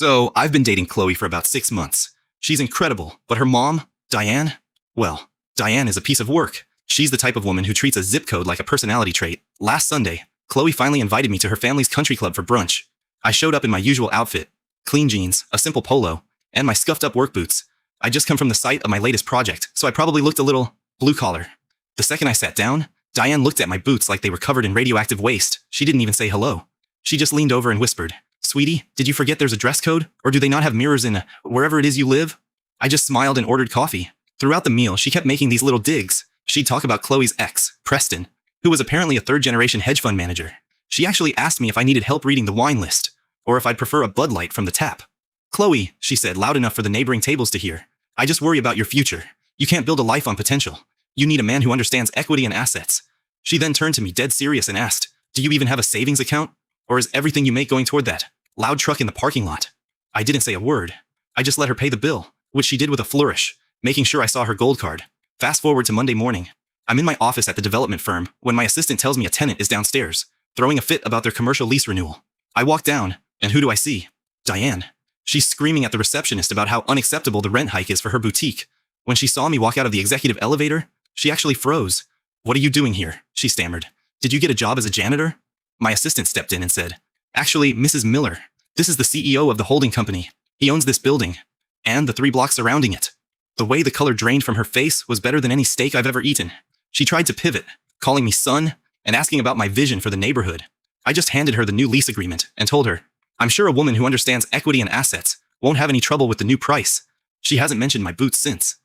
So, I've been dating Chloe for about 6 months. She's incredible, but her mom, Diane? Well, Diane is a piece of work. She's the type of woman who treats a zip code like a personality trait. Last Sunday, Chloe finally invited me to her family's country club for brunch. I showed up in my usual outfit, clean jeans, a simple polo, and my scuffed up work boots. I just come from the site of my latest project, so I probably looked a little blue-collar. The second I sat down, Diane looked at my boots like they were covered in radioactive waste. She didn't even say hello. She just leaned over and whispered, "Sweetie, did you forget there's a dress code? Or do they not have mirrors in wherever it is you live?" I just smiled and ordered coffee. Throughout the meal, she kept making these little digs. She'd talk about Chloe's ex, Preston, who was apparently a third-generation hedge fund manager. She actually asked me if I needed help reading the wine list, or if I'd prefer a Bud Light from the tap. "Chloe," she said loud enough for the neighboring tables to hear, "I just worry about your future. You can't build a life on potential. You need a man who understands equity and assets." She then turned to me dead serious and asked, "Do you even have a savings account? Or is everything you make going toward that loud truck in the parking lot?" I didn't say a word. I just let her pay the bill, which she did with a flourish, making sure I saw her gold card. Fast forward to Monday morning. I'm in my office at the development firm when my assistant tells me a tenant is downstairs, throwing a fit about their commercial lease renewal. I walk down, and who do I see? Diane. She's screaming at the receptionist about how unacceptable the rent hike is for her boutique. When she saw me walk out of the executive elevator, she actually froze. "What are you doing here?" she stammered. "Did you get a job as a janitor?" My assistant stepped in and said, "Actually, Mrs. Miller, this is the CEO of the holding company. He owns this building, and the 3 blocks surrounding it." The way the color drained from her face was better than any steak I've ever eaten. She tried to pivot, calling me son, and asking about my vision for the neighborhood. I just handed her the new lease agreement and told her, "I'm sure a woman who understands equity and assets won't have any trouble with the new price." She hasn't mentioned my boots since.